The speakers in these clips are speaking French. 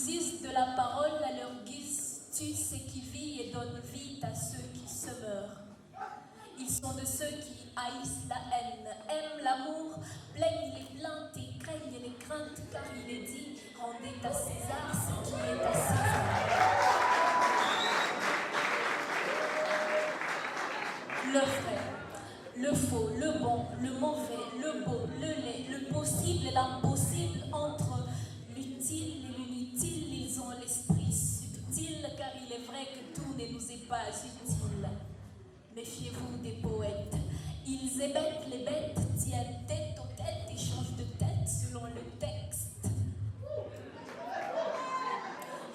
Ils usent de la parole à leur guise, tuent ce qui vit et donnent vie à ceux qui se meurent. Ils sont de ceux qui haïssent la haine, aiment l'amour, plaignent les plaintes et craignent les craintes, car il est dit, rendez à César ce qui est à César. Le vrai, le faux, le bon, le mauvais, le beau, le laid, le possible et l'impossible, entre l'utile et l'inutile, ils ont l'esprit subtil, car il est vrai que tout ne nous est pas utile. Méfiez-vous des poètes, ils hébètent les bêtes, tiennent tête aux têtes et changent de tête selon le texte.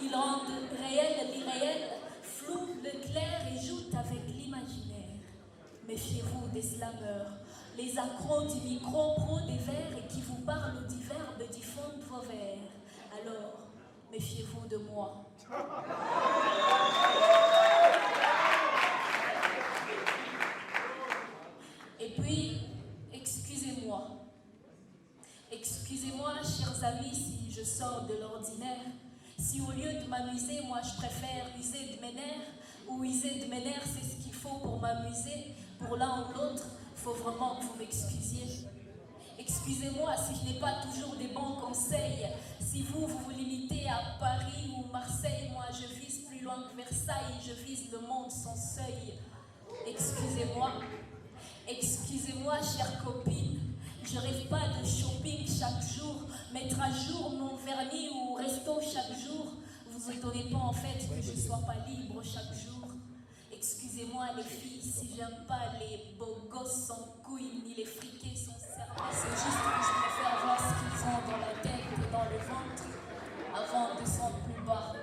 Ils rendent réel l'irréel, flouent le clair et jouent avec l'imaginaire. Méfiez-vous des slameurs, les accros du micro, pro des vers et qui vous parlent du verbe du fond de vos vers. Alors, méfiez-vous de moi. Et puis, excusez-moi. Excusez-moi, chers amis, si je sors de l'ordinaire. Si au lieu de m'amuser, moi je préfère user de mes nerfs, ou user de mes nerfs, c'est ce qu'il faut pour m'amuser, pour l'un ou l'autre, il faut vraiment que vous m'excusiez. Excusez-moi si je n'ai pas toujours des bons conseils. Si vous vous limitez à Paris ou Marseille, moi je vise plus loin que Versailles, je vise le monde sans seuil. Excusez-moi. Excusez-moi, chère copine, je rêve pas de shopping chaque jour, mettre à jour mon vernis ou resto chaque jour. Vous étonnez pas en fait que je sois pas libre chaque jour. Excusez-moi les filles si j'aime pas les beaux gosses sans couilles ni les friqués sans cerveau. C'est juste que je préfère voir ce qu'ils ont dans la tête et dans le ventre avant de descendre plus bas.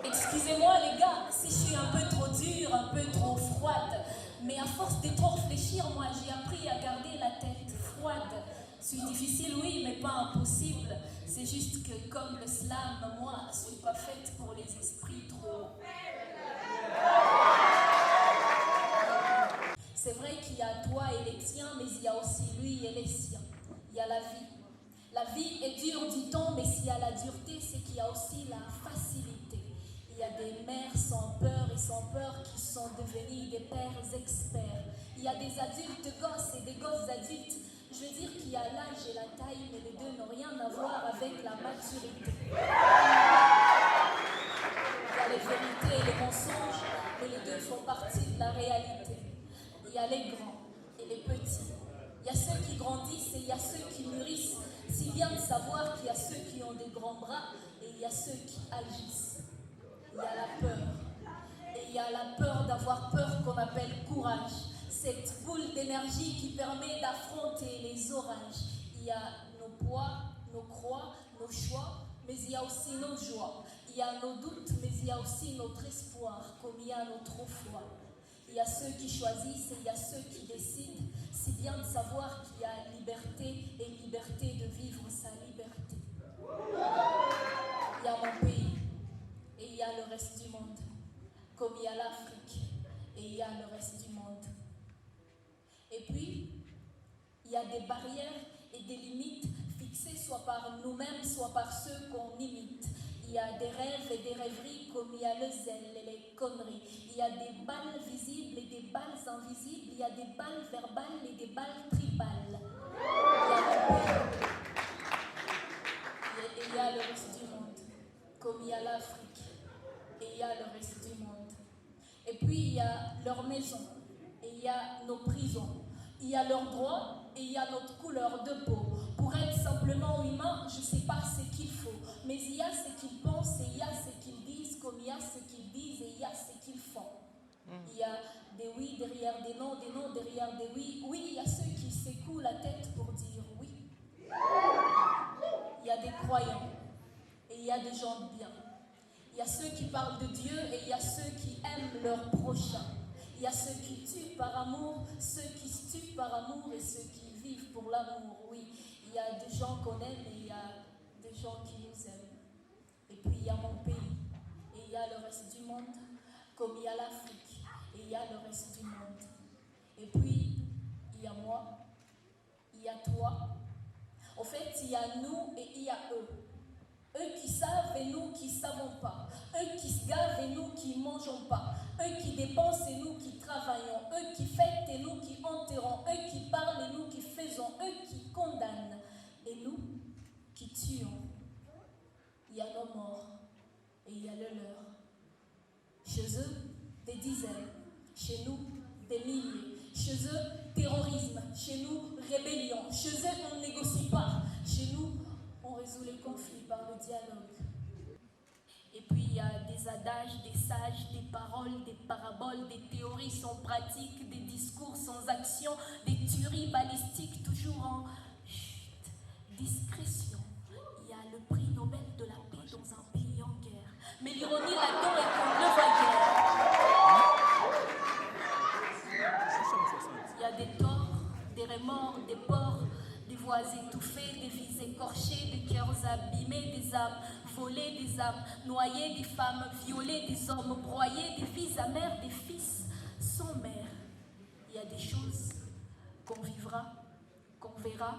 Excusez-moi les gars, si je suis un peu trop dure, un peu trop froide, mais à force de trop réfléchir, moi j'ai appris à garder la tête froide. C'est difficile, oui, mais pas impossible. C'est juste que comme le slam, moi, je suis pas faite pour les esprits trop... C'est vrai qu'il y a toi et les tiens, mais il y a aussi lui et les siens. Il y a la vie. La vie est dure, dit-on, mais s'il y a la dureté, c'est qu'il y a aussi la facilité. Il y a des mères sans peur et sans peur qui sont devenus des pères experts. Il y a des adultes gosses et des gosses adultes. Je veux dire qu'il y a l'âge et la taille, mais les deux n'ont rien à voir avec la maturité. Il y a les vérités et les mensonges, mais les deux font partie de la réalité. Il y a les grands et les petits. Il y a ceux qui grandissent et il y a ceux qui mûrissent. Si bien de savoir qu'il y a ceux qui ont des grands bras et il y a ceux qui agissent. Il y a la peur. Et il y a la peur d'avoir peur qu'on appelle courage. Cette boule d'énergie qui permet d'affronter les orages. Il y a nos poids, nos croix, nos choix, mais il y a aussi nos joies. Il y a nos doutes, mais il y a aussi notre espoir, comme il y a notre foi. Il y a ceux qui choisissent et il y a ceux qui décident. C'est bien de savoir qu'il y a liberté et liberté de vivre sa liberté. Il y a mon pays et il y a le reste du monde. Comme il y a l'Afrique et il y a le reste du monde. Et puis, il y a des barrières et des limites fixées soit par nous-mêmes, soit par ceux qu'on imite. Il y a des rêves et des rêveries comme il y a le zèle et les conneries. Il y a des balles visibles et des balles invisibles. Il y a des balles verbales et des balles tribales. Il y a le reste du monde, comme il y a l'Afrique et il y a le reste du monde. Et puis il y a leur maison et il y a nos prisons. Il y a leurs droits et il y a notre couleur de peau. Pour être simplement humain, je ne sais pas ce qu'il faut. Mais il y a ce qu'ils pensent et il y a ce qu'ils disent, comme il y a ce qu'ils disent et il y a ce qu'ils font. Il y a des oui derrière des non derrière des oui. Oui, il y a ceux qui secouent la tête pour dire oui. Il y a des croyants et il y a des gens de bien. Il y a ceux qui parlent de Dieu et il y a ceux qui aiment leur prochain. Il y a ceux qui tuent par amour, ceux qui se tuent par amour et ceux qui vivent pour l'amour. Oui, il y a des gens qu'on aime et il y a des gens qui nous aiment. Et puis il y a mon pays et il y a le reste du monde, comme il y a l'Afrique et il y a le reste du monde. Et puis il y a moi, il y y a toi. En fait, il y a nous et il y a eux. Eux qui savent et nous qui ne savons pas. Eux qui se gavent et nous qui ne mangeons pas. Eux qui dépensent et nous qui travaillons. Eux qui fêtent et nous qui enterrons. Eux qui parlent et nous qui faisons. Eux qui condamnent et nous qui tuons. Il y a nos morts et il y a le leur. Chez eux, des dizaines. Chez nous, des milliers. Chez eux, terrorisme. Chez nous, rébellion. Chez eux, on ne négocie pas. Chez nous, on résout les conflits par le dialogue. Et puis il y a des adages, des sages, des paroles, des paraboles, des théories sans pratique, des discours sans action, des tueries balistiques toujours en chut, discrétion. Il y a le prix Nobel de la paix dans un pays en guerre. Mais l'ironie là-dedans est qu'on ne le voit guère. Il y a des torts, des remords, des ports, des voix étouffées, des vies écorchées, des cœurs abîmés, des âmes volées, des âmes noyées, des femmes violées, des hommes broyés, des vies amères, des fils sans mère. Il y a des choses qu'on vivra, qu'on verra,